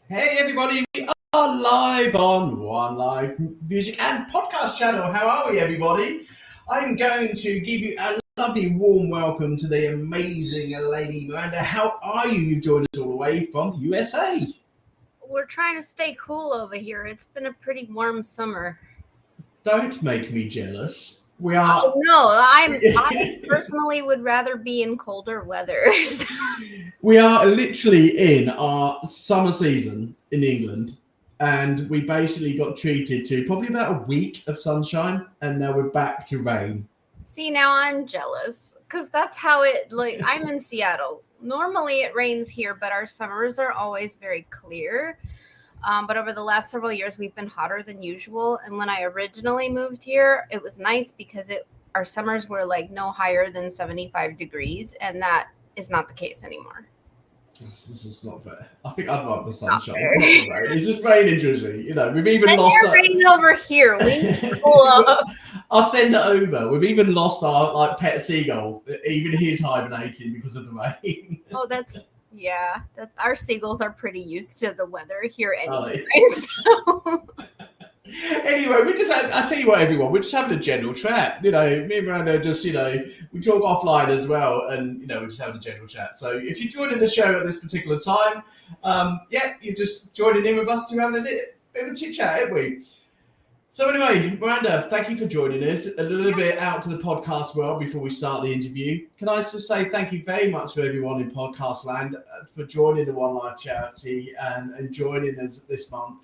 Hey everybody, we are live on One Live Music and Podcast channel. How are we, everybody? I'm going to give you a lovely warm welcome to the amazing Lady Miranda. How are you? You've joined us all the way from the USA. We're trying to stay cool over here. It's been a pretty warm summer. Don't make me jealous. We are. Oh, no, I personally would rather be in colder weather. We are literally in our summer season in England, and we basically got treated to probably about a week of sunshine, and now we're back to rain. See, now I'm jealous because that's how I'm in Seattle. Normally it rains here, but our summers are always very clear. But over the last several years, we've been hotter than usual. And when I originally moved here, it was nice because our summers were like no higher than 75 degrees. And that is not the case anymore. This is not fair. I think I'd love the sunshine. It's just raining, Drizzy. You know, we've even lost our rain over here. We need to pull up. I'll send it over. We've even lost our pet seagull. Even he's hibernating because of the rain. Oh, yeah. Our seagulls are pretty used to the weather here anyway. Anyway, I tell you what, everyone, we're just having a general chat. You know, me and Miranda just, we talk offline as well, and, we're just having a general chat. So if you're joining the show at this particular time, you're just joining in with us to have a bit of a chit chat, aren't we? So anyway, Miranda, thank you for joining us a little bit out to the podcast world before we start the interview. Can I just say thank you very much for everyone in podcast land for joining the One Life charity and joining us this month.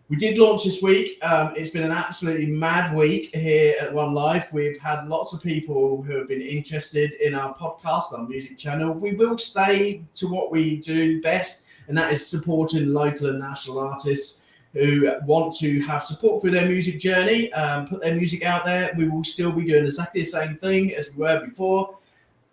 We did launch this week. It's been an absolutely mad week here at One Life. We've had lots of people who have been interested in our podcast, our music channel. We will stay to what we do best, and that is supporting local and national artists who want to have support for their music journey, put their music out there. We will still be doing exactly the same thing as we were before.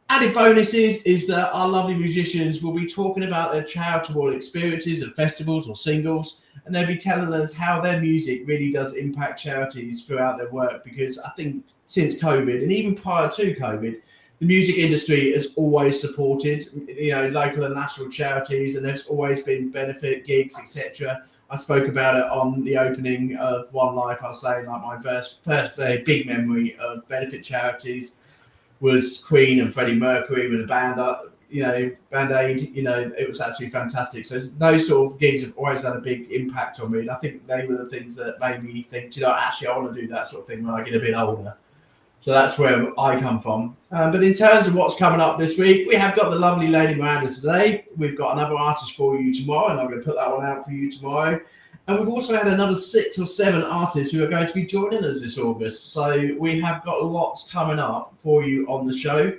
Added bonuses is that our lovely musicians will be talking about their charitable experiences at festivals or singles, and they'll be telling us how their music really does impact charities throughout their work, because I think since COVID, and even prior to COVID, the music industry has always supported, local and national charities, and there's always been benefit gigs, etc. I spoke about it on the opening of One Life. I was saying my first big memory of benefit charities was Queen and Freddie Mercury with a band, Band Aid. It was absolutely fantastic. So those sort of gigs have always had a big impact on me. And I think they were the things that made me think, actually I want to do that sort of thing when I get a bit older. So that's where I come from. But in terms of what's coming up this week, we have got the lovely Lady Miranda today. We've got another artist for you tomorrow, and I'm going to put that one out for you tomorrow. And we've also had another 6 or 7 artists who are going to be joining us this August. So we have got lots coming up for you on the show.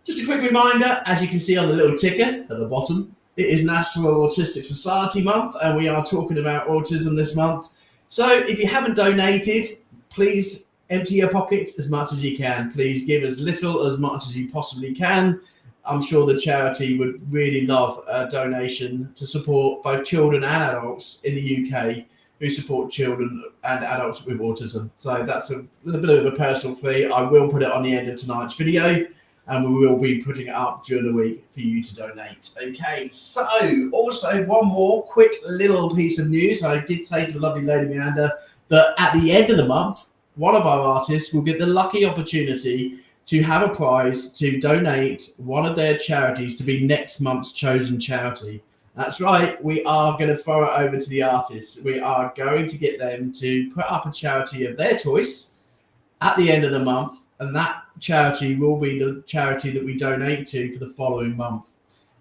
Just a quick reminder, as you can see on the little ticker at the bottom, it is National Autistic Society Month, and we are talking about autism this month. So if you haven't donated, please empty your pockets as much as you can. Please give as little as much as you possibly can. I'm sure the charity would really love a donation to support both children and adults in the UK who support children and adults with autism. So that's a little bit of a personal fee. I will put it on the end of tonight's video, and we will be putting it up during the week for you to donate. Okay, so also one more quick little piece of news. I did say to the lovely Lady Miranda that at the end of the month, one of our artists will get the lucky opportunity to have a prize to donate one of their charities to be next month's chosen charity. That's right, we are going to throw it over to the artists. We are going to get them to put up a charity of their choice at the end of the month, and that charity will be the charity that we donate to for the following month.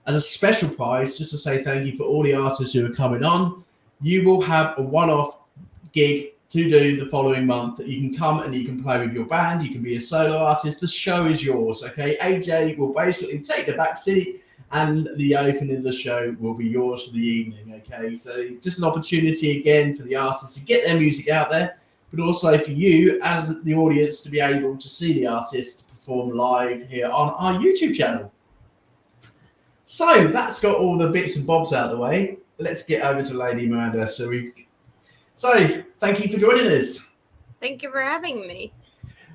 As a special prize, just to say thank you for all the artists who are coming on, you will have a one-off gig to do the following month that you can come and you can play with your band. You can be a solo artist. The show is yours, okay? AJ will basically take the back seat, and the opening of the show will be yours for the evening, okay? So just an opportunity again for the artists to get their music out there, but also for you as the audience to be able to see the artist perform live here on our YouTube channel. So that's got all the bits and bobs out of the way. Let's get over to Lady Miranda. So thank you for joining us. Thank you for having me.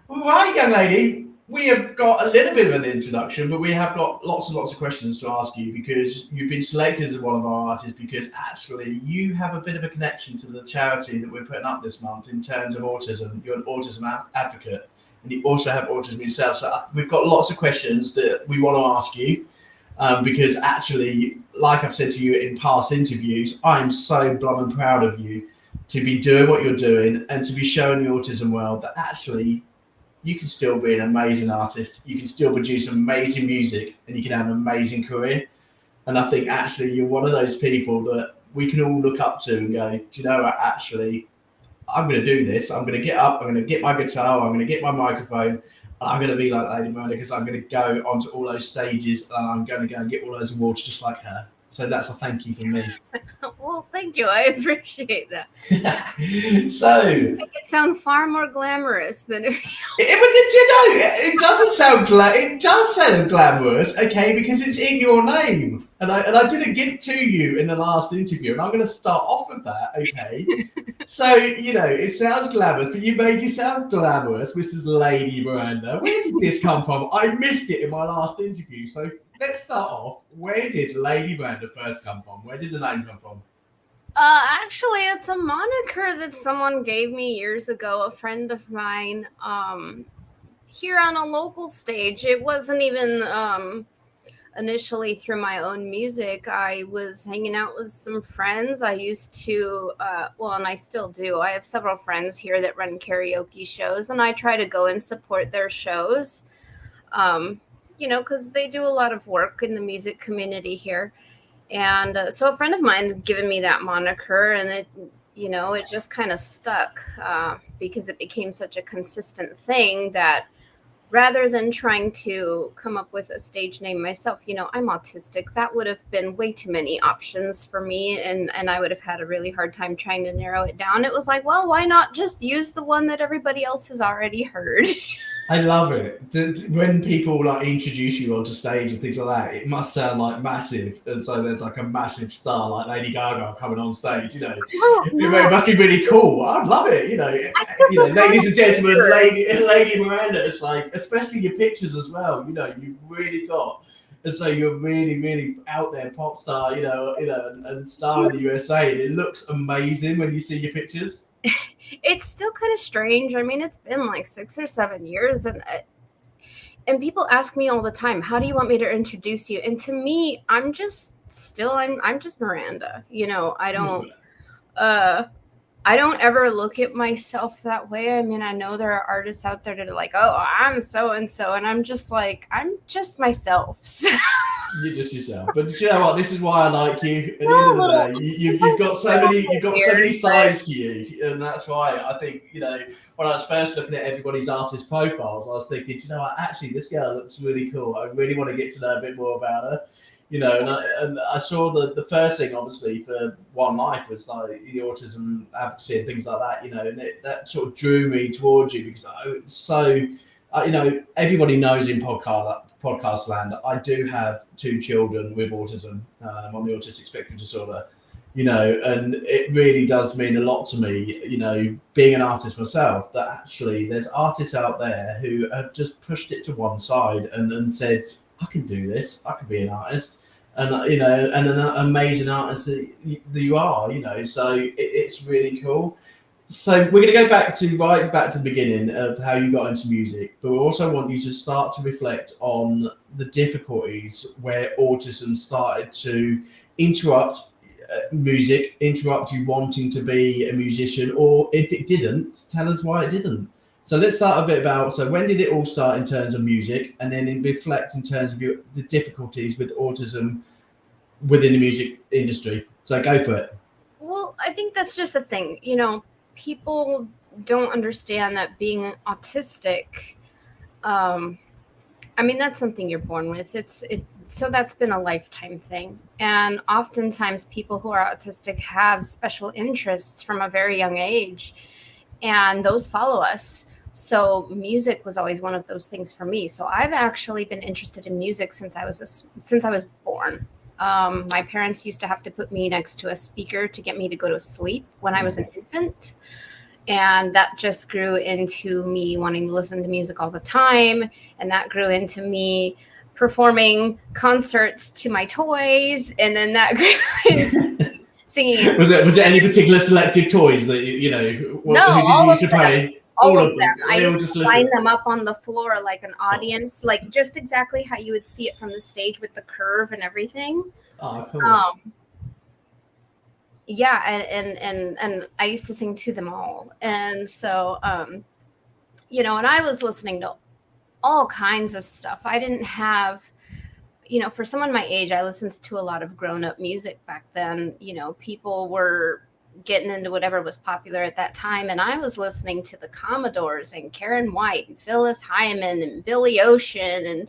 Well, hi, young lady. we have got a little bit of an introduction, but we have got lots and lots of questions to ask you because you've been selected as one of our artists because actually you have a bit of a connection to the charity that we're putting up this month in terms of autism. You're an autism advocate and you also have autism yourself. So we've got lots of questions that we want to ask you because actually, like I've said to you in past interviews, I'm so blooming proud of you to be doing what you're doing and to be showing the autism world that actually you can still be an amazing artist, you can still produce amazing music, and you can have an amazing career. And I think actually you're one of those people that we can all look up to and go, do you know what, actually, I'm going to do this. I'm going to get up, I'm going to get my guitar, I'm going to get my microphone, and I'm going to be like Lady Miranda because I'm going to go onto all those stages and I'm going to go and get all those awards just like her. So that's a thank you from me. Well, thank you. I appreciate that. So make it sound far more glamorous than if it doesn't sound it does sound glamorous, okay, because it's in your name. And I didn't get to you in the last interview, and I'm going to start off with that, okay? So, it sounds glamorous, but you made you sound glamorous, Mrs. Lady Miranda. Where did this come from? I missed it in my last interview, so let's start off. Where did Lady Miranda first come from? Where did the name come from? Actually, it's a moniker that someone gave me years ago, a friend of mine, here on a local stage. It wasn't even initially through my own music. I was hanging out with some friends. I used to, and I still do. I have several friends here that run karaoke shows, and I try to go and support their shows. Because they do a lot of work in the music community here. And so a friend of mine had given me that moniker, and it just kind of stuck because it became such a consistent thing that rather than trying to come up with a stage name myself, I'm autistic. That would have been way too many options for me, and I would have had a really hard time trying to narrow it down. It was like, well, why not just use the one that everybody else has already heard? I love it. When people introduce you onto stage and things like that, it must sound massive. And so there's a massive star like Lady Gaga coming on stage, No. It must be really cool. I'd love it, ladies and gentlemen, Lady Miranda. It's especially your pictures as well, you've really got. And so you're really, really out there, pop star, and star in the USA. And it looks amazing when you see your pictures. It's still kind of strange. I mean, it's been 6 or 7 years, and people ask me all the time, how do you want me to introduce you? And to me, I'm just Miranda. I don't ever look at myself that way. I mean, I know there are artists out there that are like, oh, I'm so and so, and I'm just I'm just myself. You're just yourself. But you know what? This is why I like you. At the end of the day, you've got so many sides to you, and that's why I think when I was first looking at everybody's artist profiles, I was thinking, actually, this girl looks really cool. I really want to get to know a bit more about her. And I saw the first thing, obviously, for One Life was the autism advocacy and things like that, and that sort of drew me towards you because it's so, everybody knows in podcast land, I do have 2 children with autism on the autistic spectrum disorder, and it really does mean a lot to me, being an artist myself, that actually there's artists out there who have just pushed it to one side and said, I can do this, I can be an artist. And and an amazing artist that you are, so it's really cool. So we're going to go back to the beginning of how you got into music, but we also want you to start to reflect on the difficulties where autism started to interrupt music, interrupt you wanting to be a musician, or if it didn't, tell us why it didn't. So let's start a bit about, so when did it all start in terms of music, and then reflect in terms of the difficulties with autism within the music industry. So go for it. Well, I think that's just the thing. People don't understand that being autistic, that's something you're born with. So that's been a lifetime thing. And oftentimes people who are autistic have special interests from a very young age, and those follow us. So music was always one of those things for me. So I've actually been interested in music since I was born. My parents used to have to put me next to a speaker to get me to go to sleep when I was an infant. And that just grew into me wanting to listen to music all the time. And that grew into me performing concerts to my toys. And then that grew into singing. Was it any particular selective toys that you know? No, who did you use to play? All of them. I They all used just to listen. line them up on the floor like an audience, like just exactly how you would see it from the stage with the curve and everything. Oh, cool. Yeah, and I used to sing to them all. And so you know, and I was listening to all kinds of stuff. I didn't have, you know, for someone my age, I listened to a lot of grown-up music back then. You know, people were getting into whatever was popular at that time, and I was listening to the Commodores and Karen White and Phyllis Hyman and Billy Ocean and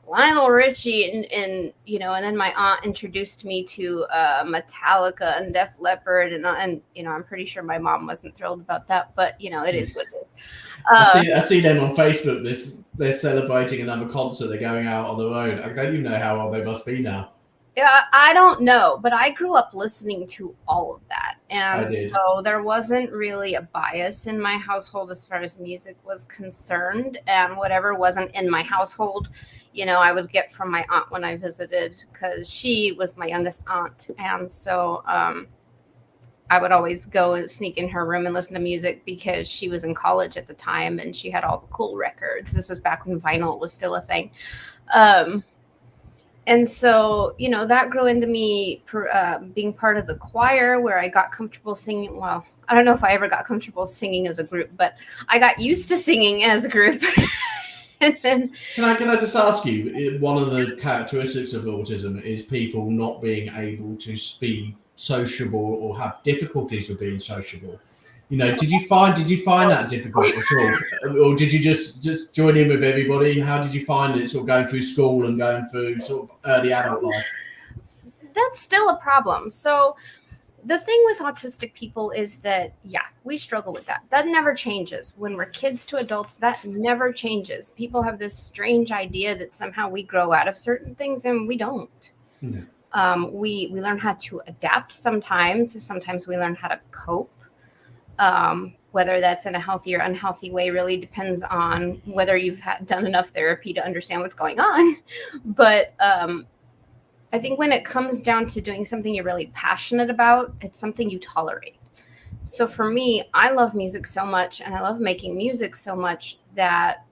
Lionel Richie and you know, and then my aunt introduced me to Metallica and Def Leppard, and you know, I'm pretty sure my mom wasn't thrilled about that, but you know, it is what it is. I see them on Facebook. They're celebrating another concert. They're going out on the road. I don't even know how old they must be now. Yeah, I don't know, but I grew up listening to all of that. And I did. so there wasn't really a bias in my household as far as music was concerned. And whatever wasn't in my household, you know, I would get from my aunt when I visited, because she was my youngest aunt. And so I would always go and sneak in her room and listen to music, because she was in college at the time and she had all the cool records. This was back when vinyl was still a thing. And so, you know, that grew into me being part of the choir, where I got comfortable singing. Well, I don't know if I ever got comfortable singing as a group, but I got used to singing as a group. And then, can I just ask you, one of the characteristics of autism is people not being able to be sociable or have difficulties with being sociable. You know, did you find that difficult at all, or did you just join in with everybody? How did you find it, sort of going through school and going through sort of early adult life? That's still a problem. So the thing with autistic people is that, yeah, we struggle with that. That never changes. When we're kids to adults, that never changes. People have this strange idea that somehow we grow out of certain things, and we don't. No. We learn how to adapt sometimes. Sometimes we learn how to cope. Whether that's in a healthy or unhealthy way really depends on whether you've done enough therapy to understand what's going on. But I think when it comes down to doing something you're really passionate about, it's something you tolerate. So for me, I love music so much, and I love making music so much, that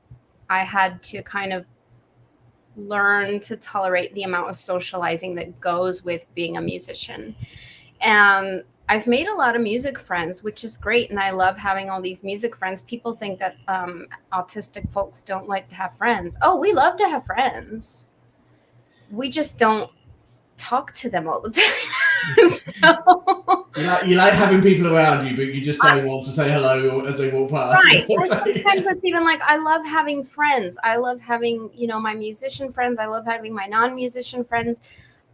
I had to kind of learn to tolerate the amount of socializing that goes with being a musician. And I've made a lot of music friends, which is great. And I love having all these music friends. People think that autistic folks don't like to have friends. Oh, we love to have friends. We just don't talk to them all the time. So you like having people around you, but you just don't want to say hello as they walk past. Right. Or sometimes it's even like, I love having friends. I love having, you know, my musician friends. I love having my non-musician friends.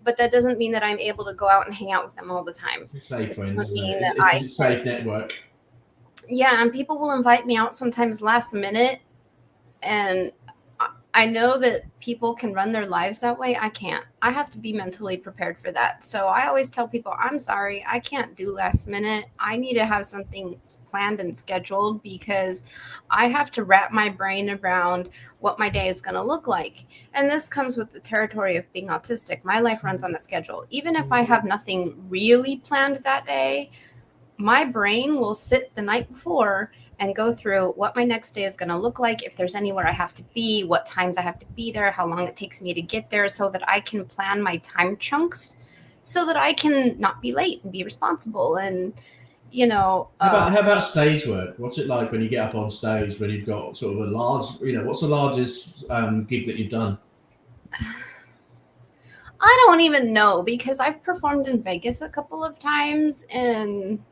But that doesn't mean that I'm able to go out and hang out with them all the time. It's safe friends. It's a safe network. Yeah, and people will invite me out sometimes last minute. And I know that people can run their lives that way. I can't. I have to be mentally prepared for that. So I always tell people, I'm sorry, I can't do last minute. I need to have something planned and scheduled, because I have to wrap my brain around what my day is going to look like. And this comes with the territory of being autistic. My life runs on a schedule. Even if I have nothing really planned that day, my brain will sit the night before and go through what my next day is going to look like, if there's anywhere I have to be, what times I have to be there, how long it takes me to get there, so that I can plan my time chunks, so that I can not be late and be responsible. And, you know. How about stage work? What's it like when you get up on stage, when you've got sort of a large, you know, what's the largest gig that you've done? I don't even know, because I've performed in Vegas a couple of times, and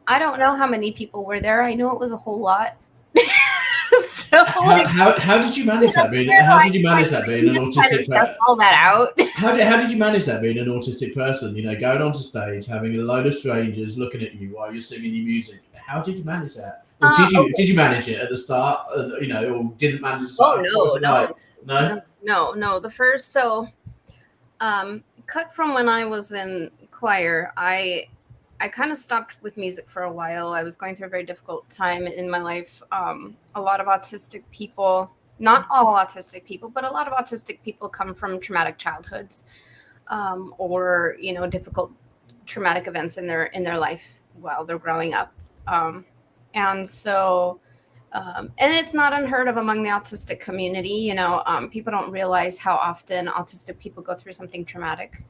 I don't know how many people were there. I know it was a whole lot. So how did you manage that being? How did you manage that being an autistic person? All that out. How did you manage that being an autistic person? You know, going onto stage, having a load of strangers looking at you while you're singing your music. How did you manage that? Or did you manage it at the start? You know, or didn't manage it? Oh no. The first cut from when I was in choir, I I kind of stopped with music for a while. I was going through a very difficult time in my life. A lot of autistic people, not all autistic people, but a lot of autistic people come from traumatic childhoods, or difficult traumatic events in their life while they're growing up. And so, and it's not unheard of among the autistic community. People don't realize how often autistic people go through something traumatic,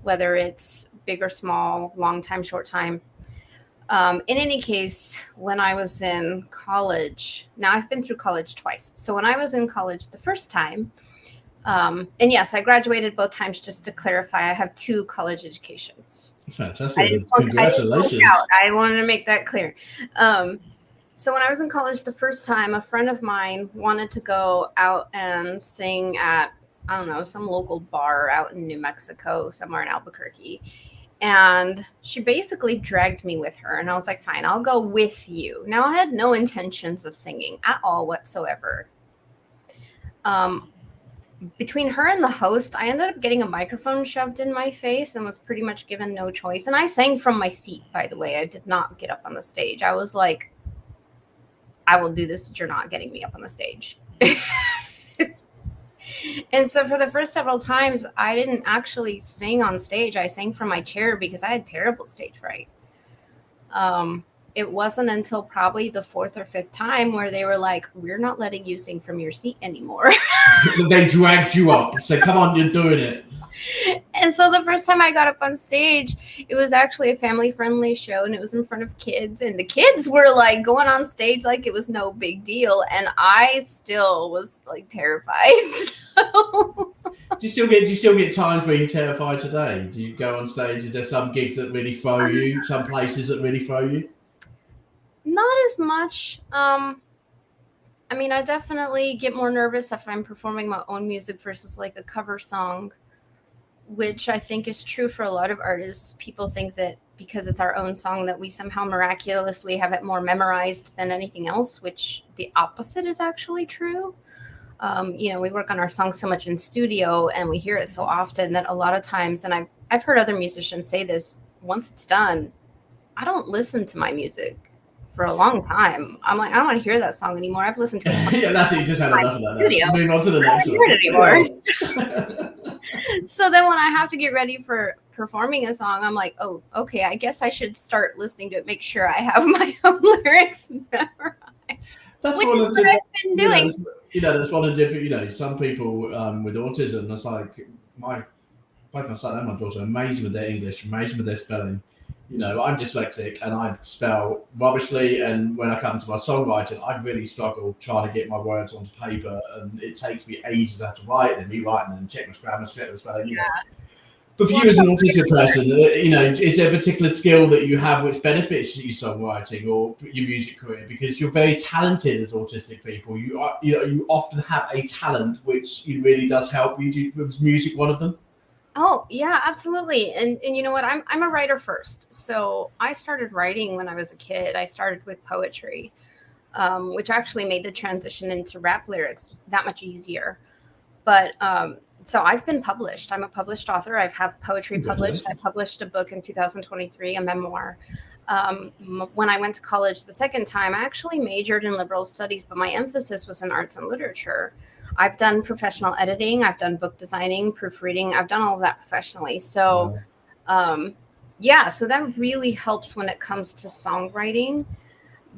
whether it's big or small, long time, short time. In any case, when I was in college, now I've been through college twice. So when I was in college the first time, and yes, I graduated both times. Just to clarify, I have 2 college educations. Fantastic. Congratulations. I wanted to make that clear. So when I was in college the first time, a friend of mine wanted to go out and sing at, I don't know, some local bar out in New Mexico, somewhere in Albuquerque. And she basically dragged me with her. And I was like, fine, I'll go with you. Now, I had no intentions of singing at all whatsoever. Between her and the host, I ended up getting a microphone shoved in my face and was pretty much given no choice. And I sang from my seat, by the way. I did not get up on the stage. I was like, I will do this, but you're not getting me up on the stage. And so for the first several times, I didn't actually sing on stage. I sang from my chair because I had terrible stage fright. It wasn't until probably the 4th or 5th time where they were like, we're not letting you sing from your seat anymore. They dragged you up. Said, come on, you're doing it. And so the first time I got up on stage, it was actually a family-friendly show, and it was in front of kids. And the kids were like going on stage like it was no big deal. And I still was like terrified. So... Do you still get times where you're terrified today? Do you go on stage? Is there some gigs that really throw you? Some places that really throw you? Not as much. I mean, I definitely get more nervous if I'm performing my own music versus like a cover song, which I think is true for a lot of artists. People think that because it's our own song that we somehow miraculously have it more memorized than anything else, which the opposite is actually true. We work on our songs so much in studio and we hear it so often that a lot of times, and I've heard other musicians say this, once it's done, I don't listen to my music for a long time. I'm like, I don't want to hear that song anymore. I've listened to it. Yeah, that's it. You just had enough of that. Move on to the next one. I don't hear it anymore. So then when I have to get ready for performing a song, I'm like, oh, okay, I guess I should start listening to it, make sure I have my own lyrics memorized. That's which one is of what I've been doing. That's one of the different, some people with autism, it's like both my son and my daughter are amazing with their English, amazing with their spelling. I'm dyslexic and I spell rubbishly, and when I come to my songwriting, I really struggle trying to get my words onto paper, and it takes me ages to have to write and rewrite and check my grammar, spelling. Yeah. But for you as an autistic person, is there a particular skill that you have which benefits your songwriting or your music career? Because you're very talented as autistic people. You often have a talent which really does help you. Was music one of them? Oh, yeah, absolutely. And you know what? I'm a writer first. So I started writing when I was a kid. I started with poetry, which actually made the transition into rap lyrics that much easier. But so I've been published. I'm a published author. I have poetry published. I published a book in 2023, a memoir. When I went to college the second time, I actually majored in liberal studies, but my emphasis was in arts and literature. I've done professional editing. I've done book designing, proofreading. I've done all of that professionally. So, so that really helps when it comes to songwriting.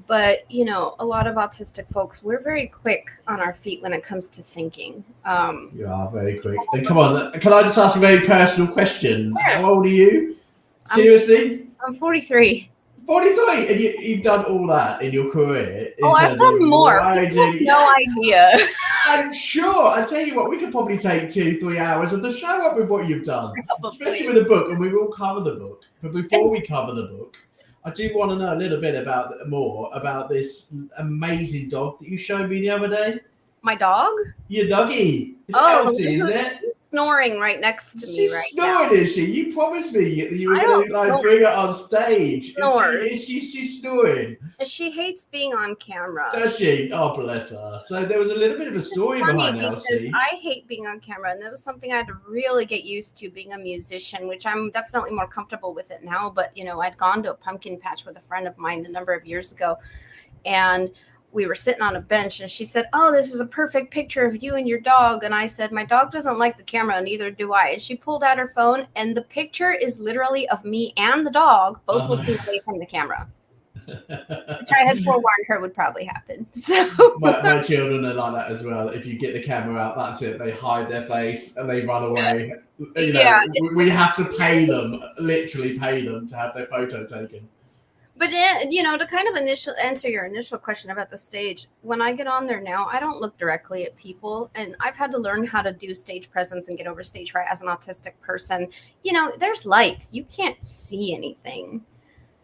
But, a lot of autistic folks, we're very quick on our feet when it comes to thinking. You are very quick. And come on, can I just ask a very personal question? Sure. How old are you? Seriously? I'm 43. 43, and you've done all that in your career. I've done more. No idea. I'm sure. I tell you what, we could probably take 2-3 hours of the show up with what you've done, especially with the book, and we will cover the book. But before we cover the book, I do want to know a little bit more about this amazing dog that you showed me the other day. My dog? Your doggy. It's Elsie, isn't it? snoring right next to me She's right snoring, now. is she? You promised me you were I going don't to like snore. bring her on stage. She snores. Is she snoring? She hates being on camera. Does she? Oh, bless her. So there was a little bit of a story behind because Elsie. I hate being on camera, and that was something I had to really get used to, being a musician, which I'm definitely more comfortable with it now. But I'd gone to a pumpkin patch with a friend of mine a number of years ago, and we were sitting on a bench, and she said, "Oh, this is a perfect picture of you and your dog." And I said, "My dog doesn't like the camera, neither do I." And she pulled out her phone, and the picture is literally of me and the dog both looking away from the camera. Which I had forewarned her would probably happen. So my children are like that as well. If you get the camera out, that's it. They hide their face and they run away. We have to literally pay them to have their photo taken. But to kind of answer your initial question about the stage, when I get on there now, I don't look directly at people, and I've had to learn how to do stage presence and get over stage fright as an autistic person. There's lights. You can't see anything.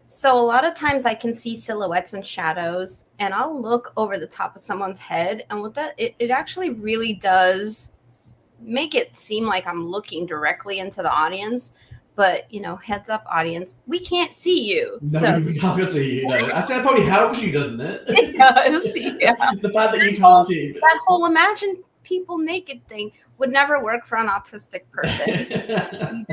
So a lot of times I can see silhouettes and shadows, and I'll look over the top of someone's head, and with that, it actually really does make it seem like I'm looking directly into the audience. But, heads up, audience, we can't see you. No, we can't see you. No. That probably helps you, doesn't it? It does, yeah. The fact that you can't see. That whole imagine people naked thing would never work for an autistic person.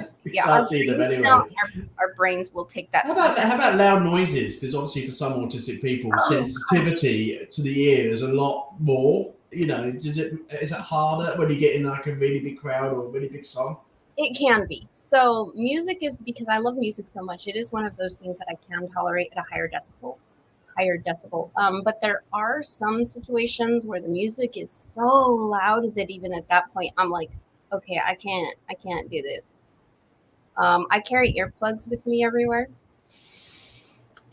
Our brains will take that. How about loud noises? Because obviously for some autistic people, sensitivity to the ear is a lot more. Is it harder when you get in like a really big crowd or a really big song? It can be. So music is, because I love music so much, it is one of those things that I can tolerate at a higher decibel. But there are some situations where the music is so loud that even at that point I'm like, okay, I can't do this. I carry earplugs with me everywhere.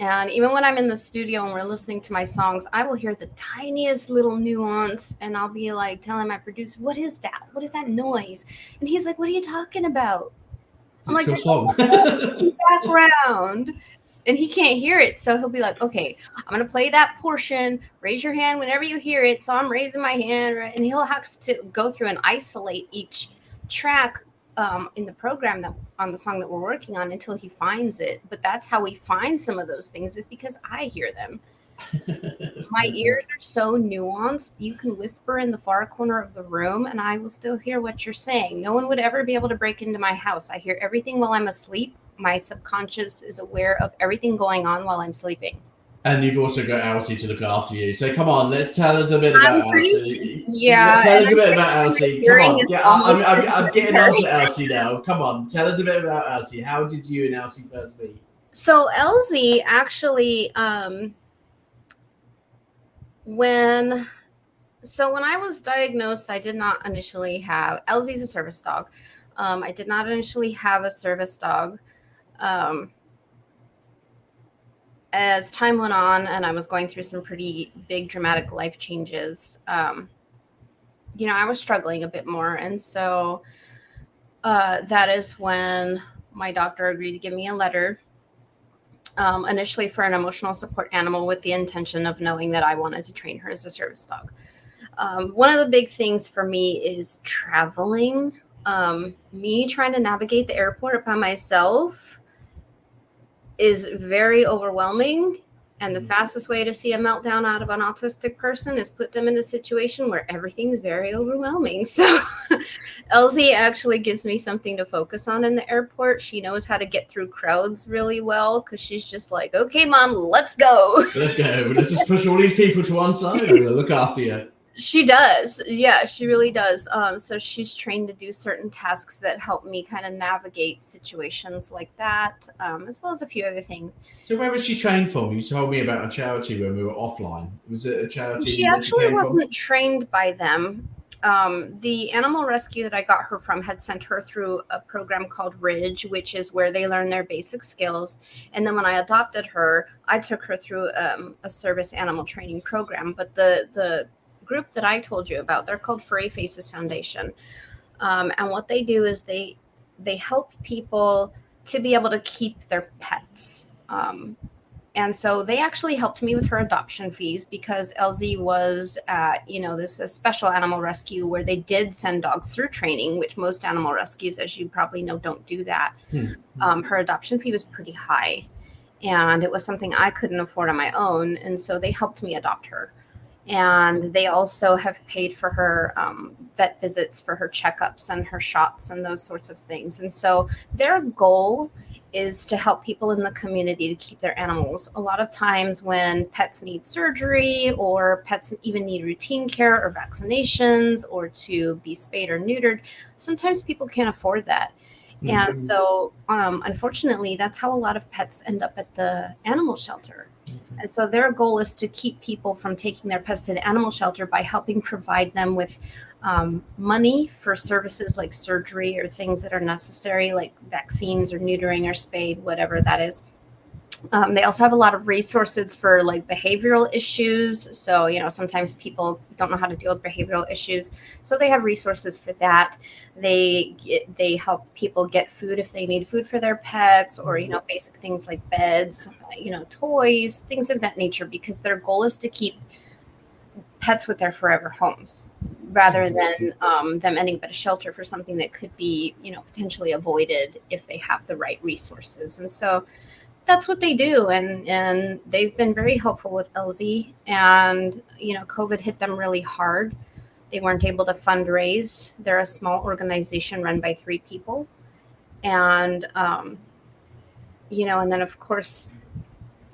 And even when I'm in the studio and we're listening to my songs, I will hear the tiniest little nuance, and I'll be like telling my producer, "What is that? What is that noise?" And he's like, "What are you talking about?" I'm like, "There's a background." And he can't hear it, so he'll be like, "Okay, I'm gonna play that portion. Raise your hand whenever you hear it." So I'm raising my hand, right? And he'll have to go through and isolate each track in the program on the song that we're working on until he finds it. But that's how we find some of those things, is because I hear them. My ears are so nuanced. You can whisper in the far corner of the room and I will still hear what you're saying. No one would ever be able to break into my house. I hear everything while I'm asleep. My subconscious is aware of everything going on while I'm sleeping. And you've also got Elsie to look after you. So come on, let's tell us a bit about Elsie. Yeah. Tell us a bit about Elsie. Come on. Yeah, I'm getting on to Elsie now. Come on, tell us a bit about Elsie. How did you and Elsie first meet? So Elsie actually, when I was diagnosed, I did not initially have, Elsie's a service dog. I did not initially have a service dog. As time went on and I was going through some pretty big dramatic life changes, I was struggling a bit more. And so that is when my doctor agreed to give me a letter, initially for an emotional support animal, with the intention of knowing that I wanted to train her as a service dog. One of the big things for me is traveling. Me trying to navigate the airport by myself is very overwhelming, and the fastest way to see a meltdown out of an autistic person is put them in a situation where everything is very overwhelming. So Elsie actually gives me something to focus on in the airport. She knows how to get through crowds really well, because she's just like, "Okay, Mom, let's go. Let's go. Let's just push all these people to one side and we'll look after you." She does. Yeah, she really does. So she's trained to do certain tasks that help me kind of navigate situations like that, as well as a few other things. So where was she trained from? You told me about a charity when we were offline. Was it a charity? She actually wasn't trained by them. The animal rescue that I got her from had sent her through a program called Ridge, which is where they learn their basic skills. And then when I adopted her, I took her through a service animal training program. But the group that I told you about, they're called Furry Faces Foundation. And what they do is they help people to be able to keep their pets. And so they actually helped me with her adoption fees because Elsie was at, this a special animal rescue where they did send dogs through training, which most animal rescues, as you probably know, don't do that. Her adoption fee was pretty high, and it was something I couldn't afford on my own. And so they helped me adopt her. And they also have paid for her vet visits, for her checkups and her shots and those sorts of things. And so their goal is to help people in the community to keep their animals. A lot of times when pets need surgery or pets even need routine care or vaccinations or to be spayed or neutered, sometimes people can't afford that. And so, unfortunately, that's how a lot of pets end up at the animal shelter. And so their goal is to keep people from taking their pets to the animal shelter by helping provide them with money for services like surgery or things that are necessary, like vaccines or neutering or spayed, whatever that is. They also have a lot of resources for like behavioral issues. So, sometimes people don't know how to deal with behavioral issues. So they have resources for that. They help people get food if they need food for their pets, or, basic things like beds, toys, things of that nature, because their goal is to keep pets with their forever homes rather than them ending up at a shelter for something that could be, potentially avoided if they have the right resources. And so that's what they do. And they've been very helpful with Elsie. And, COVID hit them really hard. They weren't able to fundraise. They're a small organization run by 3 people. And, and then, of course,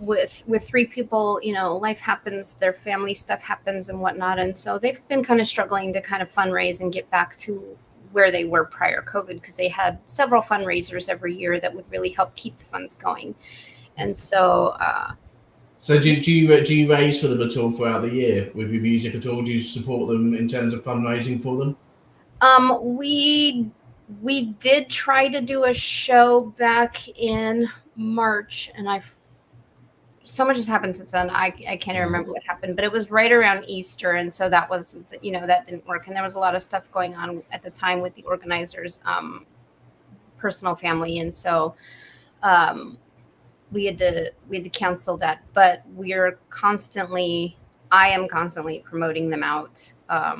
with 3 people, life happens, their family stuff happens and whatnot. And so they've been kind of struggling to kind of fundraise and get back to where they were prior COVID, because they had several fundraisers every year that would really help keep the funds going. And so so do you raise for them at all throughout the year with your music at all? Do you support them in terms of fundraising for them? We did try to do a show back in March, and so much has happened since then. I can't even remember what happened, but it was right around Easter. And so that was, that didn't work. And there was a lot of stuff going on at the time with the organizers' personal family. And so we had to cancel that, but I am constantly promoting them out. I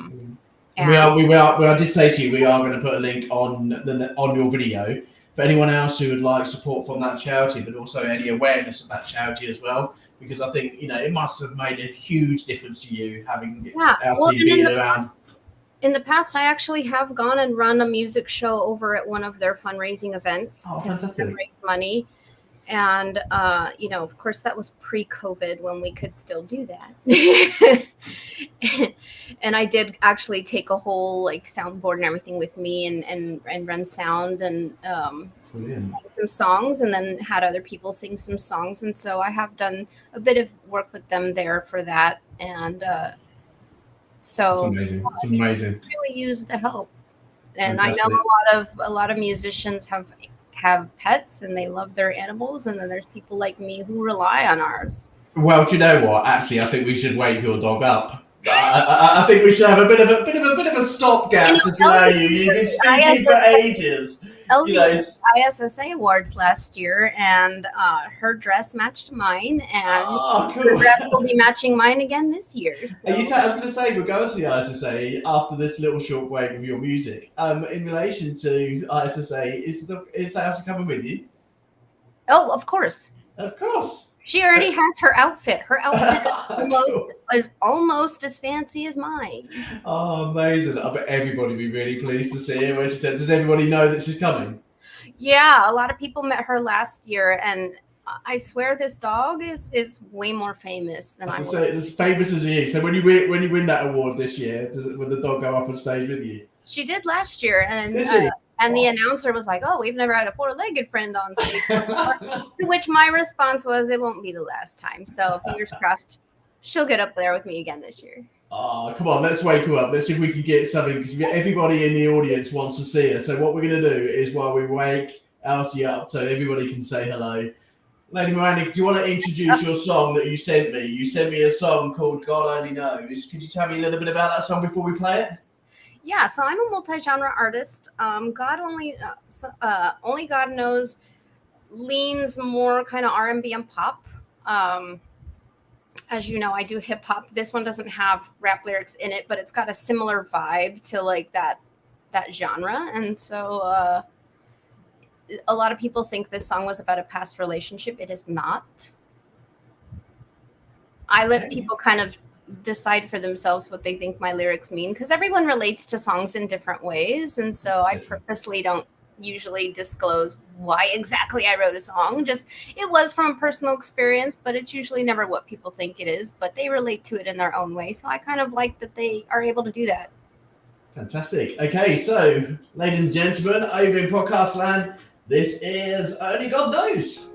did say to you, we are going to put a link on your video for anyone else who would like support from that charity, but also any awareness of that charity as well, because I think it must have made a huge difference to you having Elsie being around. In the past, I actually have gone and run a music show over at one of their fundraising events to raise money. And, of course, that was pre-COVID when we could still do that. And I did actually take a whole soundboard and everything with me and run sound and sing some songs, and then had other people sing some songs. And so I have done a bit of work with them there for that. And so it's amazing. It's amazing. Really use the help. And fantastic. I know a lot of musicians have pets and they love their animals, and then there's people like me who rely on ours. Well, do you know what? Actually, I think we should wake your dog up. I think we should have a bit of a stopgap to slow you. You've been speaking for ages. Elsie was ISSA Awards last year, and her dress matched mine, and her dress will be matching mine again this year. So. I was going to say, we're going to the ISSA after this little short break of your music. In relation to ISSA, is Elsie coming with you? Oh, of course. Of course. She already has her outfit. Her outfit is almost as fancy as mine. Oh, amazing. I bet everybody will be really pleased to see her when she says, does everybody know that she's coming? Yeah, a lot of people met her last year, and I swear this dog is way more famous than I was. As famous as you. So when you win that award this year, will the dog go up on stage with you? She did last year, and the announcer was like, "Oh, we've never had a 4-legged friend on stage." To which my response was, "It won't be the last time." So fingers crossed, she'll get up there with me again this year. Oh, come on, let's wake her up. Let's see if we can get something, because everybody in the audience wants to see her. So what we're going to do is, while we wake Elsie up so everybody can say hello, Lady Miranda, do you want to introduce your song that you sent me? You sent me a song called God Only Knows. Could you tell me a little bit about that song before we play it? Yeah, so I'm a multi-genre artist. Only God Knows leans more kind of R&B and pop. As you know, I do hip hop. This one doesn't have rap lyrics in it, but it's got a similar vibe to like that genre. And so a lot of people think this song was about a past relationship. It is not. I let people kind of decide for themselves what they think my lyrics mean, because everyone relates to songs in different ways. And so I purposely don't usually disclose why exactly I wrote a song. Just it was from a personal experience, but it's usually never what people think it is, but they relate to it in their own way. So I kind of like that they are able to do that. Fantastic. Okay, so ladies and gentlemen, over in podcast land, this is Only God Knows.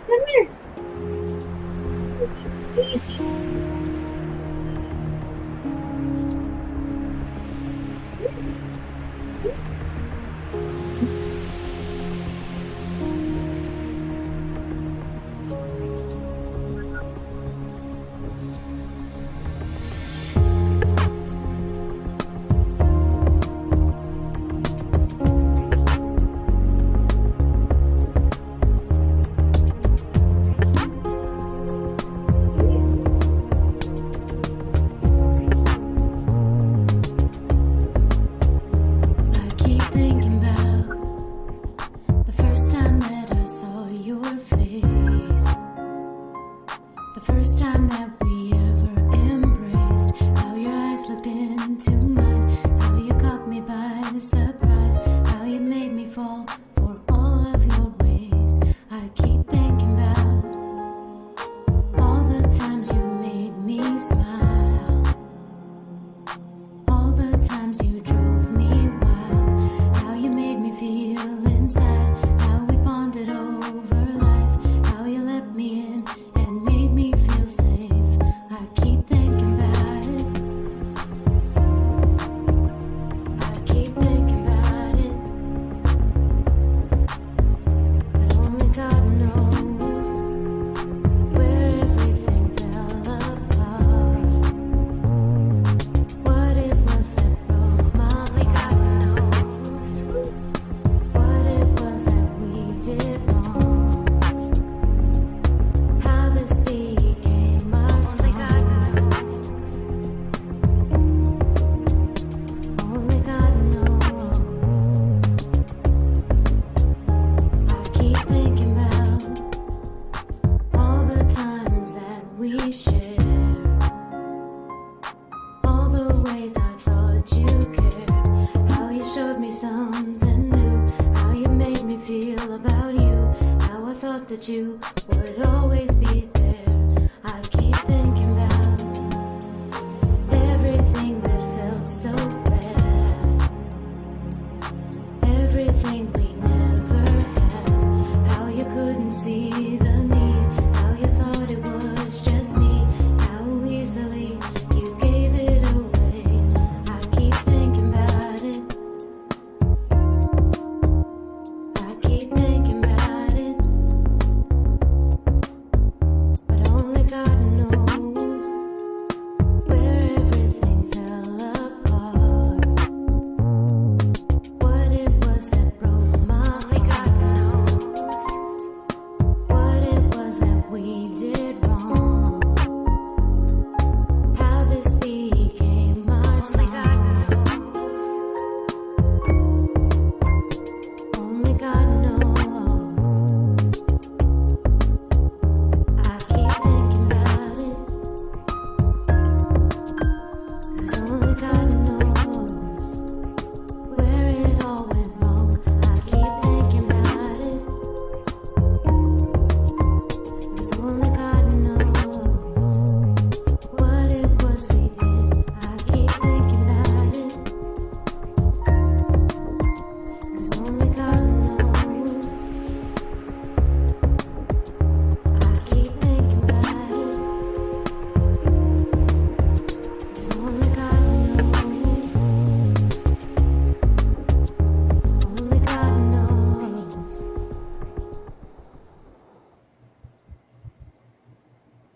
Come here. Easy. You would always be there. I keep thinking about everything that felt so bad, everything we never had, how you couldn't see the need, how you thought it was just me, how easily you gave it away. I keep thinking about it. I keep thinking about it.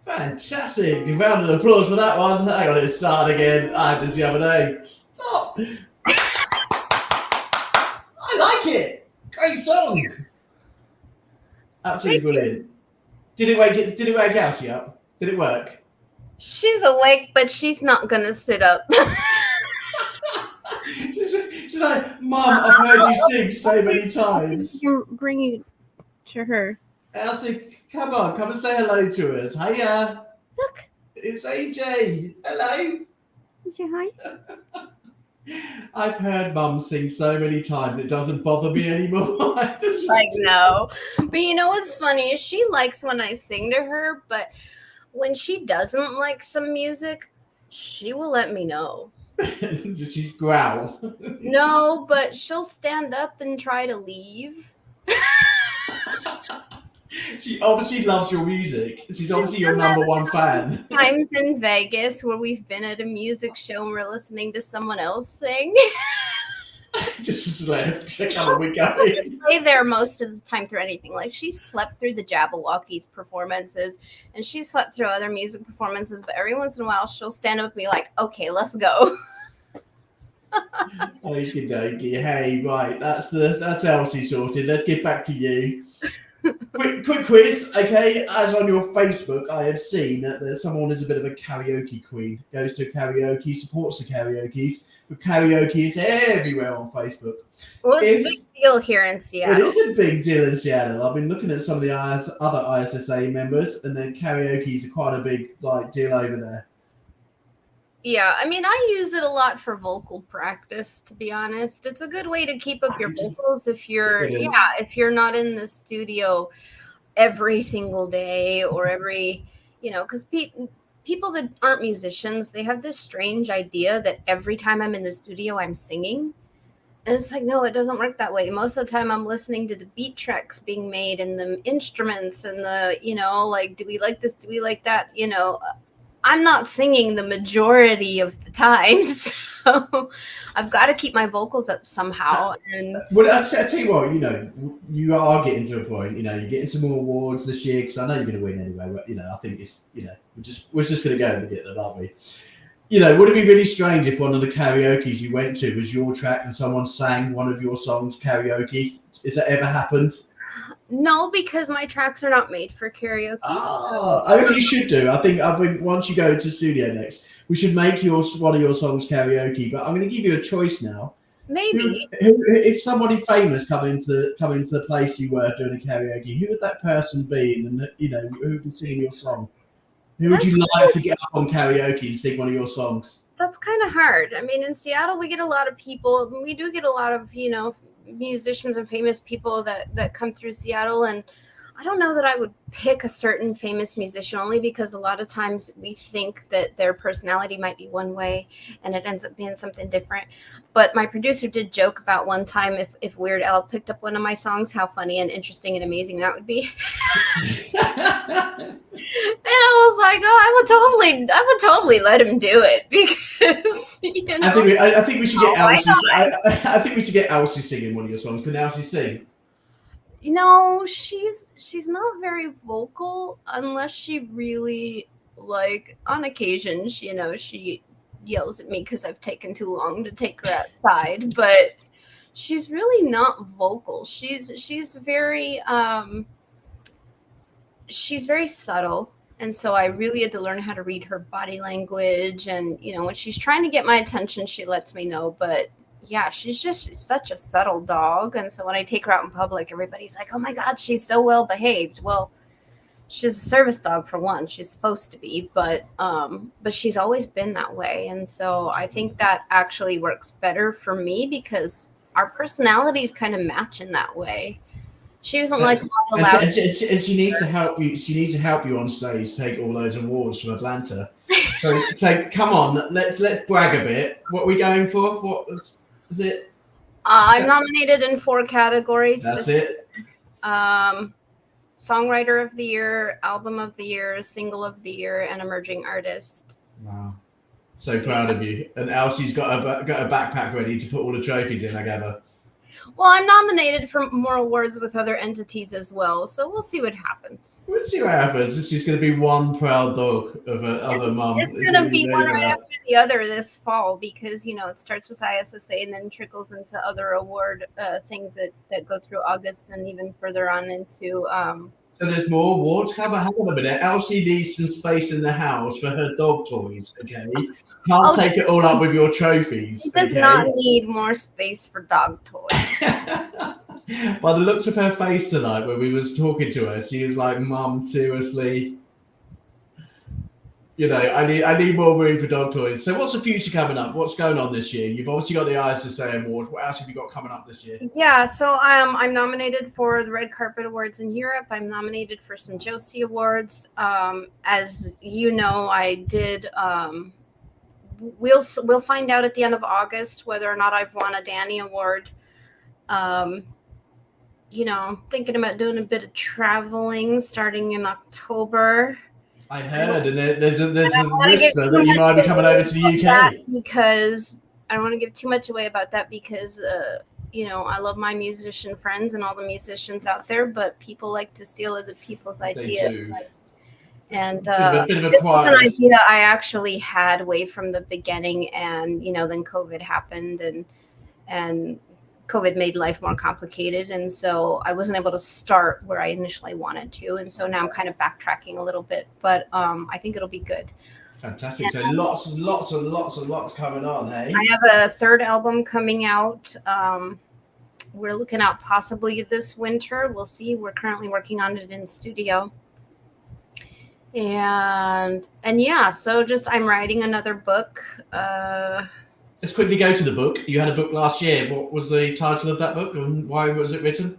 Fantastic. A round of applause for that one. Hang on, it started again. I had this the other day. Stop. I like it. Great song. Absolutely brilliant. Did it wake Elsie up? Did it work? She's awake, but she's not gonna sit up. She's like, Mum, I've heard you sing so many times. Bring you to her. Elsie, come on, come and say hello to us. Hiya. Look. It's AJ. Hello. Say hi. I've heard Mum sing so many times, it doesn't bother me anymore. I know. But you know what's funny is she likes when I sing to her, but when she doesn't like some music, she will let me know. She's growl. No, but she'll stand up and try to leave. She obviously loves your music. She's obviously your number one fan. Times in Vegas where we've been at a music show and we're listening to someone else sing. Just left. Check out we going. Stay there most of the time through anything. Like she slept through the Jabberwockies performances and she slept through other music performances, but every once in a while she'll stand up and be like, "Okay, let's go." Okie dokie. Hey, right, that's Elsie sorted. Let's get back to you. Quick quiz, okay? As on your Facebook, I have seen that someone is a bit of a karaoke queen. Goes to karaoke, supports the karaoke's, but karaoke is everywhere on Facebook. Well, it's a big deal here in Seattle. It is a big deal in Seattle. I've been looking at some of the other ISSA members, and then karaoke is quite a big deal over there. Yeah, I mean, I use it a lot for vocal practice, to be honest. It's a good way to keep up your vocals if you're not in the studio every single day or every, because people that aren't musicians, they have this strange idea that every time I'm in the studio, I'm singing. And it's like, no, it doesn't work that way. Most of the time I'm listening to the beat tracks being made and the instruments and the, do we like this? Do we like that? I'm not singing the majority of the time, so I've got to keep my vocals up somehow. And well, I tell you what, you are getting to a point. You're getting some more awards this year because I know you're going to win anyway. But I think it's we're just going to go and get them, aren't we? Would it be really strange if one of the karaoke's you went to was your track and someone sang one of your songs karaoke? Has that ever happened? No, because my tracks are not made for karaoke. I think you should do. I think once you go to studio next, we should make one of your songs karaoke. But I'm going to give you a choice now. Maybe if somebody famous come into the place you were doing a karaoke, who would that person be? And who would be singing your song? Who would you like to get up on karaoke and sing one of your songs? That's kind of hard. I mean, in Seattle, we get a lot of people. We do get a lot of musicians and famous people that come through Seattle, and I don't know that I would pick a certain famous musician only because a lot of times we think that their personality might be one way and it ends up being something different. But my producer did joke about one time if Weird Al picked up one of my songs, how funny and interesting and amazing that would be. And I was like, oh, I would totally let him do it because I think we should get Elsie. I think we should get Elsie singing one of your songs. Can Elsie sing? She's not very vocal unless she really on occasion, she yells at me because I've taken too long to take her outside, but she's really not vocal. She's very subtle. And so I really had to learn how to read her body language. And, when she's trying to get my attention, she lets me know. But yeah, she's such a subtle dog. And so when I take her out in public, everybody's like, oh my God, she's so well behaved. Well, she's a service dog for one. She's supposed to be, but she's always been that way. And so I think that actually works better for me because our personalities kind of match in that way. She doesn't like loud. And she needs to help you. She needs to help you on stage. Take all those awards from Atlanta. So come on, let's brag a bit. What are we going for? What is it? I'm nominated in 4 categories. That's it. Songwriter of the Year, Album of the Year, Single of the Year, and Emerging Artist. Wow, so proud of you. And Elsie's got a backpack ready to put all the trophies in, I gather. Well, I'm nominated for more awards with other entities as well, so we'll see what happens. We'll see what happens. It's just going to be one proud dog of a mum. It's going to be one right after the other this fall because, it starts with ISSA and then trickles into other award things that go through August and even further on into... So there's more awards? Hang on a minute. Elsie needs some space in the house for her dog toys, okay? Can't take it all up with your trophies. She does not need more space for dog toys. By the looks of her face tonight when we was talking to her, she was like, Mum, seriously? I need more room for dog toys. So what's the future coming up? What's going on this year? You've obviously got the ISSA Awards. What else have you got coming up this year? Yeah, so I'm nominated for the Red Carpet Awards in Europe. I'm nominated for some Josie Awards. As you know, I did... we'll find out at the end of August whether or not I've won a Danny Award. Thinking about doing a bit of traveling starting in October. I heard, and there's a whisper that you might be coming over to the UK. Because I don't want to give too much away about that because, I love my musician friends and all the musicians out there, but people like to steal other people's ideas. And this was an idea I actually had way from the beginning, and then COVID happened, and COVID made life more complicated, and so I wasn't able to start where I initially wanted to, and so now I'm kind of backtracking a little bit, but I think it'll be good. Fantastic! So lots coming on, hey? I have a third album coming out. We're looking out possibly this winter. We'll see. We're currently working on it in studio. And yeah, so just I'm writing another book. Let's quickly go to the book. You had a book last year. What was the title of that book and why was it written?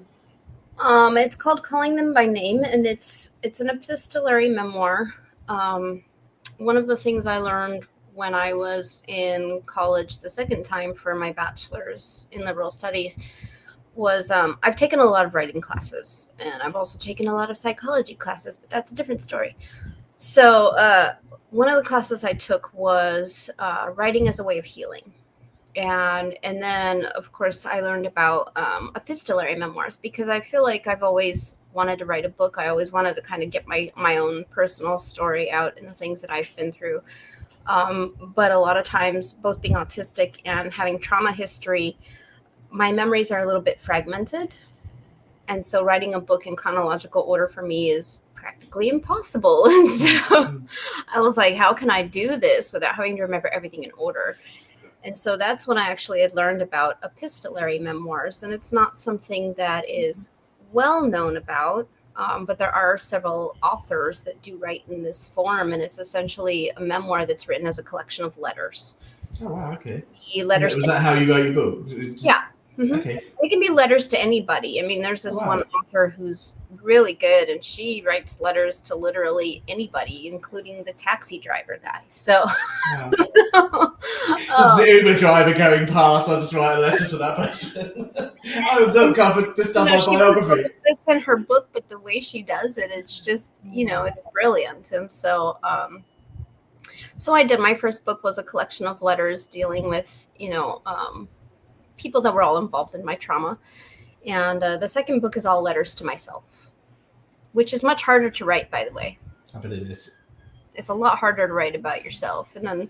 It's called Calling Them by Name, and it's an epistolary memoir. One of the things I learned when I was in college the second time for my bachelor's in liberal studies was I've taken a lot of writing classes, and I've also taken a lot of psychology classes, but that's a different story. So one of the classes I took was writing as a way of healing. And then, of course, I learned about epistolary memoirs because I feel like I've always wanted to write a book. I always wanted to kind of get my own personal story out and the things that I've been through. But a lot of times, both being autistic and having trauma history, my memories are a little bit fragmented. And so writing a book in chronological order for me is practically impossible. And so I was like, how can I do this without having to remember everything in order? And so that's when I actually had learned about epistolary memoirs. And it's not something that is well known about, but there are several authors that do write in this form. And it's essentially a memoir that's written as a collection of letters. Oh, wow, okay. The letters. Was that how you wrote your book? Yeah. Mm-hmm. Okay. It can be letters to anybody. I mean, there's this one author who's really good, and she writes letters to literally anybody, including the taxi driver guy. So, the Uber driver going past, I'll just write a letter to that person. I was not covered this stuff on biography. This in her book, but the way she does it, it's just it's brilliant. And so, so I did. My first book was a collection of letters dealing with people that were all involved in my trauma. And the second book is all letters to myself, which is much harder to write, by the way. I bet it is. It's a lot harder to write about yourself. And then,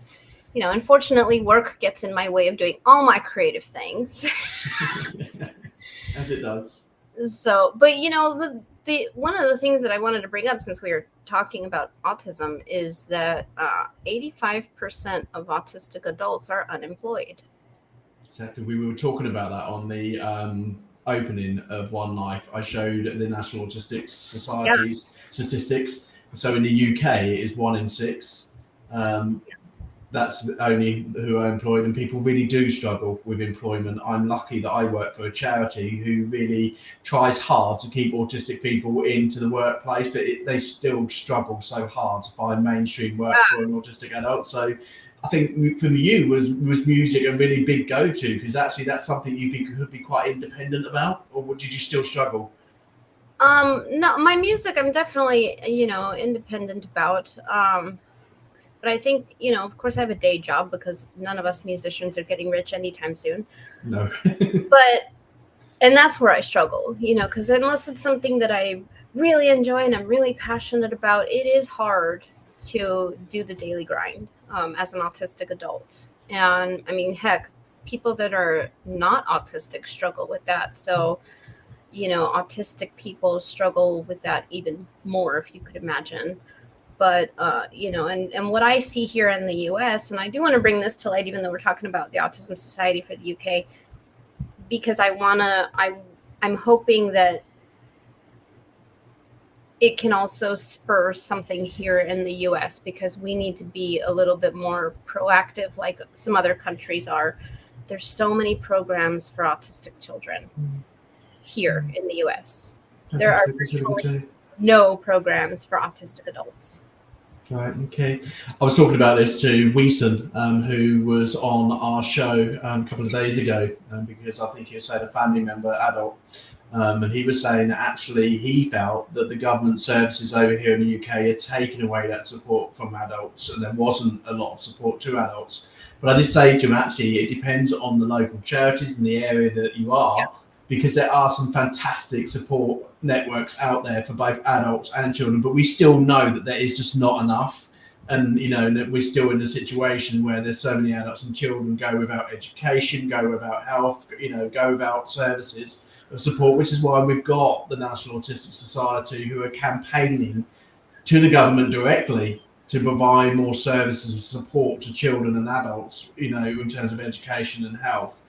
unfortunately, work gets in my way of doing all my creative things. As it does. So, but, the one of the things that I wanted to bring up since we were talking about autism is that 85% of autistic adults are unemployed. Exactly. We were talking about that on the opening of One Life. I showed the National Autistic Society's statistics. So in the UK, it is 1 in 6. That's only who are employed, and people really do struggle with employment. I'm lucky that I work for a charity who really tries hard to keep autistic people into the workplace, but they still struggle so hard to find mainstream work for an autistic adult. So I think for you was music a really big go-to, because actually that's something you could be quite independent about, or did you still struggle? No, my music I'm definitely independent about. But I think of course I have a day job because none of us musicians are getting rich anytime soon. No. But and that's where I struggle, because unless it's something that I really enjoy and I'm really passionate about, it is hard to do the daily grind as an autistic adult. And I mean, heck, people that are not autistic struggle with that. So, autistic people struggle with that even more, if you could imagine. But, and what I see here in the US, and I do want to bring this to light, even though we're talking about the Autism Society for the UK, because I'm hoping that it can also spur something here in the US, because we need to be a little bit more proactive like some other countries are. There's so many programs for autistic children here in the US. There are virtually no programs for autistic adults. Right, okay. I was talking about this to Weeson, who was on our show a couple of days ago, because I think he was saying a family member, adult, and he was saying that actually he felt that the government services over here in the UK had taken away that support from adults, and there wasn't a lot of support to adults. But I did say to him, actually, it depends on the local charities and the area that you are. Yep. Because there are some fantastic support networks out there for both adults and children, but we still know that there is just not enough. And, that we're still in a situation where there's so many adults and children go without education, go without health, go without services of support, which is why we've got the National Autistic Society, who are campaigning to the government directly to provide more services of support to children and adults, in terms of education and health.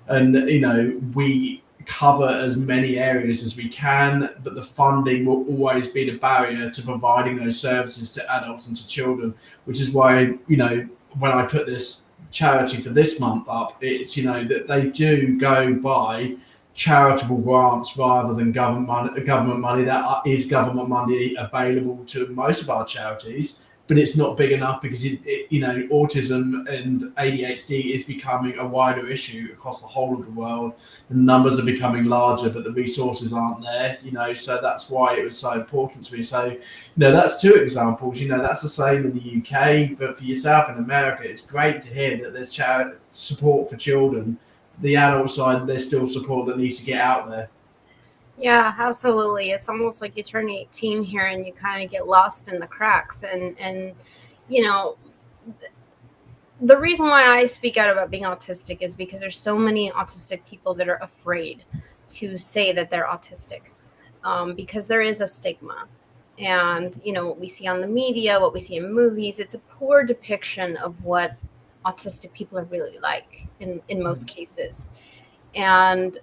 And, we cover as many areas as we can, but the funding will always be the barrier to providing those services to adults and to children, which is why, when I put this charity for this month up, it's, that they do go by charitable grants rather than government money. That is government money available to most of our charities, but it's not big enough because autism and ADHD is becoming a wider issue across the whole of the world. The numbers are becoming larger, but the resources aren't there, so that's why it was so important to me. So, that's two examples. That's the same in the UK, but for yourself in America, it's great to hear that there's support for children. The adult side, there's still support that needs to get out there. Yeah, absolutely. It's almost like you turn 18 here and you kind of get lost in the cracks. And the reason why I speak out about being autistic is because there's so many autistic people that are afraid to say that they're autistic, because there is a stigma. And, what we see on the media, what we see in movies, it's a poor depiction of what autistic people are really like in most cases. And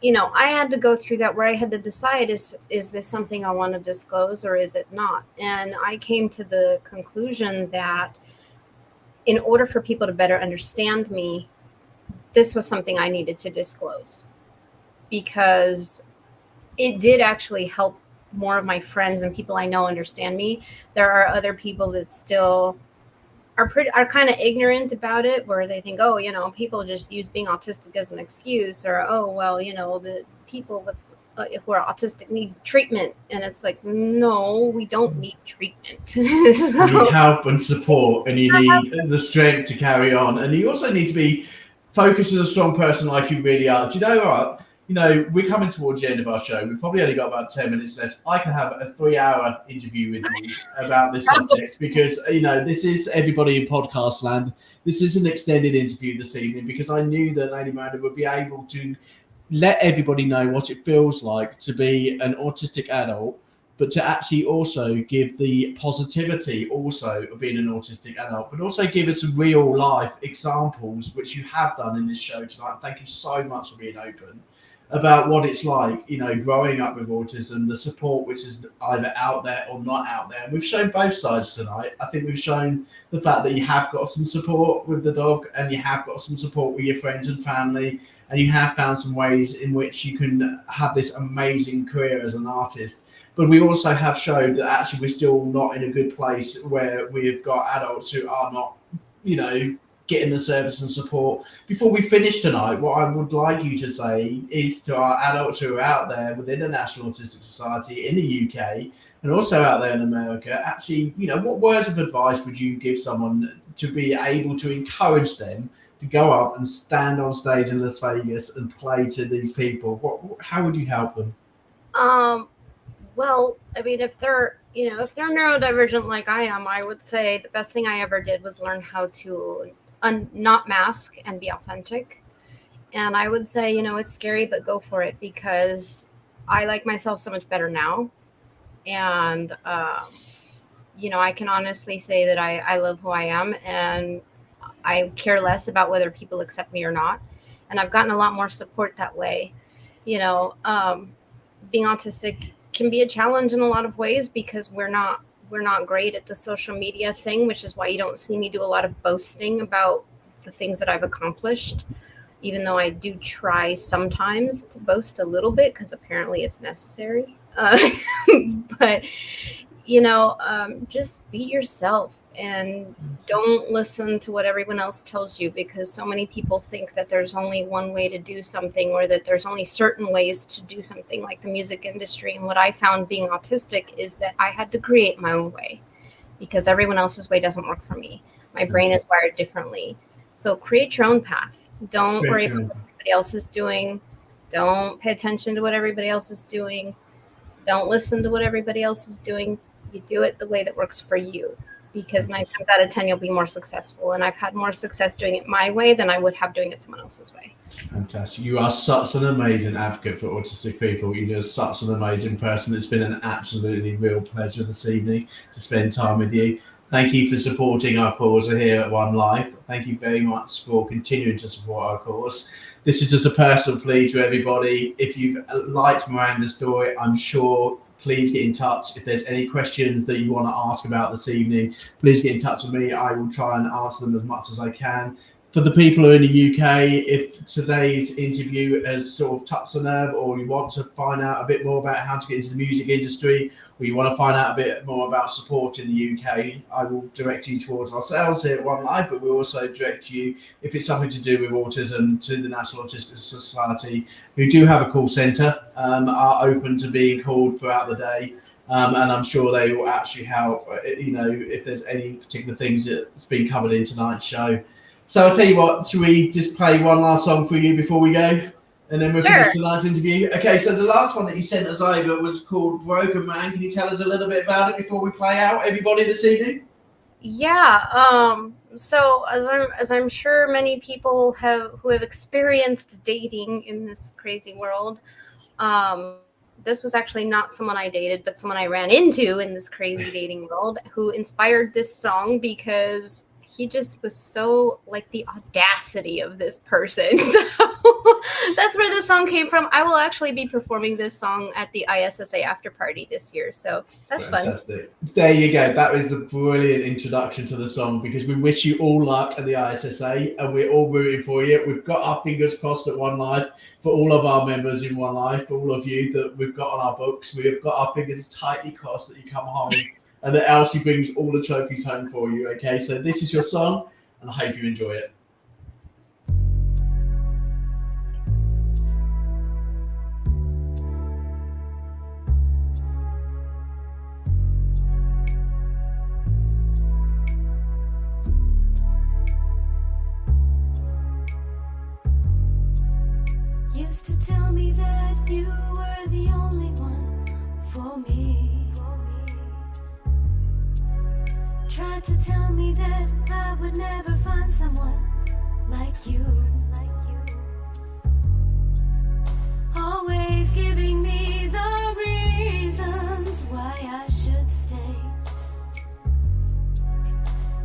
I had to go through that, where I had to decide, is this something I want to disclose or is it not? And I came to the conclusion that in order for people to better understand me, this was something I needed to disclose, because it did actually help more of my friends and people I know understand me. There are other people that still are kind of ignorant about it, where they think, people just use being autistic as an excuse, or, the people with who are autistic need treatment. And it's like, no, we don't need treatment. So, you need help and support, and you need the strength to carry on. And you also need to be focused as a strong person like you really are. Do you know what? We're coming towards the end of our show. We've probably only got about 10 minutes left. I can have a 3-hour interview with you about this subject, because, this is everybody in podcast land. This is an extended interview this evening, because I knew that Lady Miranda would be able to let everybody know what it feels like to be an autistic adult, but to actually also give the positivity also of being an autistic adult, but also give us some real life examples, which you have done in this show tonight. Thank you so much for being open about what it's like, growing up with autism, the support which is either out there or not out there. And we've shown both sides tonight. I think we've shown the fact that you have got some support with the dog, and you have got some support with your friends and family, and you have found some ways in which you can have this amazing career as an artist. But we also have showed that actually we're still not in a good place, where we've got adults who are not, getting the service and support. Before we finish tonight, what I would like you to say is to our adults who are out there within the National Autistic Society in the UK, and also out there in America, actually, what words of advice would you give someone to be able to encourage them to go up and stand on stage in Las Vegas and play to these people, how would you help them? Well, I mean, if they're neurodivergent like I am, I would say the best thing I ever did was learn how to not mask and be authentic. And I would say, it's scary, but go for it, because I like myself so much better now. And, I can honestly say that I love who I am, and I care less about whether people accept me or not. And I've gotten a lot more support that way. Being autistic can be a challenge in a lot of ways, because we're not great at the social media thing, which is why you don't see me do a lot of boasting about the things that I've accomplished, even though I do try sometimes to boast a little bit, because apparently it's necessary. But just be yourself and don't listen to what everyone else tells you, because so many people think that there's only one way to do something, or that there's only certain ways to do something, like the music industry. And what I found being autistic is that I had to create my own way, because everyone else's way doesn't work for me. My brain is wired differently. So create your own path. Don't worry about what everybody else is doing. Don't pay attention to what everybody else is doing. Don't listen to what everybody else is doing. You do it the way that works for you, because 9 times out of 10, you'll be more successful. And I've had more success doing it my way than I would have doing it someone else's way. Fantastic. You are such an amazing advocate for autistic people. You're just such an amazing person. It's been an absolutely real pleasure this evening to spend time with you. Thank you for supporting our cause here at One Life. Thank you very much for continuing to support our cause. This is just a personal plea to everybody. If you've liked Miranda's story, I'm sure, please get in touch. If there's any questions that you want to ask about this evening, please get in touch with me. I will try and answer them as much as I can. For the people who are in the UK, if today's interview has sort of touched a nerve, or you want to find out a bit more about how to get into the music industry, or you want to find out a bit more about support in the UK, I will direct you towards ourselves here at One Life, but we'll also direct you, if it's something to do with autism, to the National Autistic Society, who do have a call centre, are open to being called throughout the day. And I'm sure they will actually help, if there's any particular things that's been covered in tonight's show. So I'll tell you what, should we just play one last song for you before we go? And then we'll finish tonight's interview. Okay, so the last one that you sent us over was called Broken Man. Can you tell us a little bit about it before we play out everybody this evening? Yeah, so as I'm sure many people who have experienced dating in this crazy world, this was actually not someone I dated, but someone I ran into in this crazy dating world, who inspired this song, because he just was so, like, the audacity of this person. So that's where this song came from. I will actually be performing this song at the ISSA after party this year. So that's fantastic. Fun. There you go. That is a brilliant introduction to the song, because we wish you all luck at the ISSA, and we're all rooting for you. We've got our fingers crossed at One Life for all of our members in One Life, for all of you that we've got on our books. We have got our fingers tightly crossed that you come home and that Elsie brings all the trophies home for you. Okay, so this is your song, and I hope you enjoy it. Used to tell me that you were the only one for me. Tried to tell me that I would never find someone like you. Always giving me the reasons why I should stay.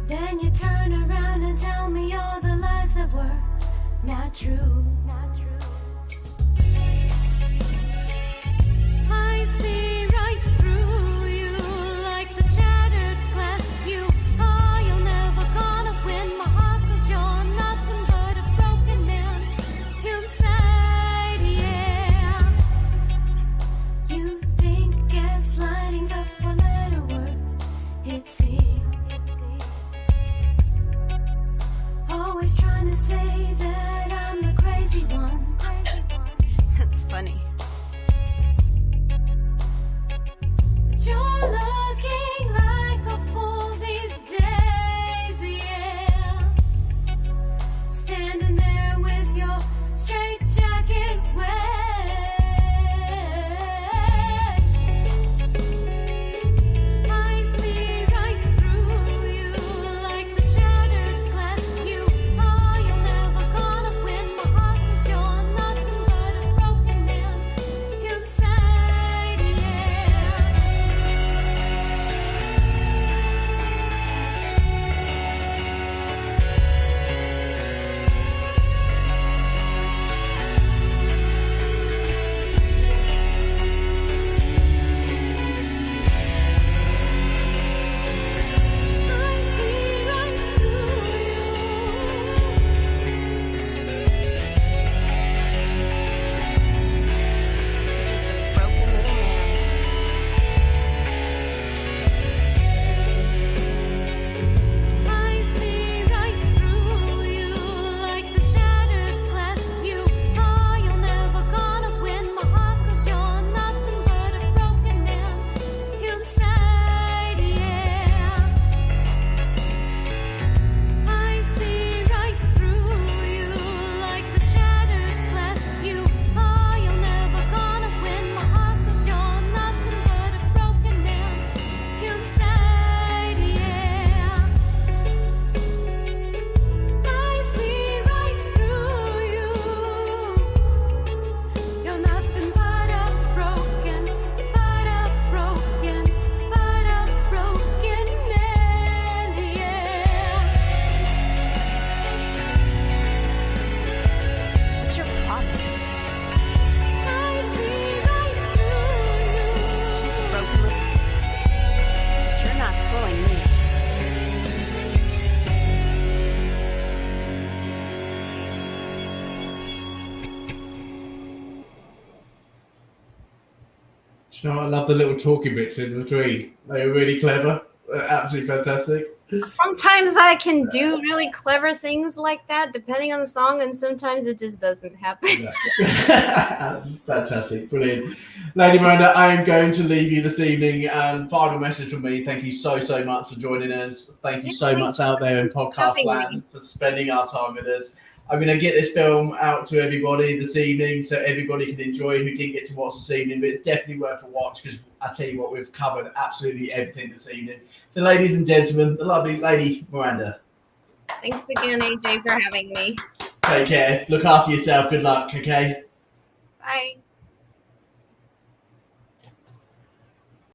Then you turn around and tell me all the lies that were not true. I see right through you like the shattered glass. You are, you're never gonna win my heart, 'cause you're nothing but a broken man inside, yeah. You think gaslighting's a four-letter word, it seems. Always trying to say You know what? I love the little talking bits in between. They were really clever. Absolutely fantastic. Sometimes I can do really clever things like that, depending on the song, and sometimes it just doesn't happen. That's fantastic. Brilliant. Lady Miranda, I am going to leave you this evening. And final message from me. Thank you so much for joining us. Thank you so much out there in podcast land for spending our time with us. I'm going to get this film out to everybody this evening so everybody can enjoy who didn't get to watch this evening, but it's definitely worth a watch because I tell you what, we've covered absolutely everything this evening. So ladies and gentlemen, the lovely Lady Miranda. Thanks again, AJ, for having me. Take care. Look after yourself. Good luck, okay? Bye.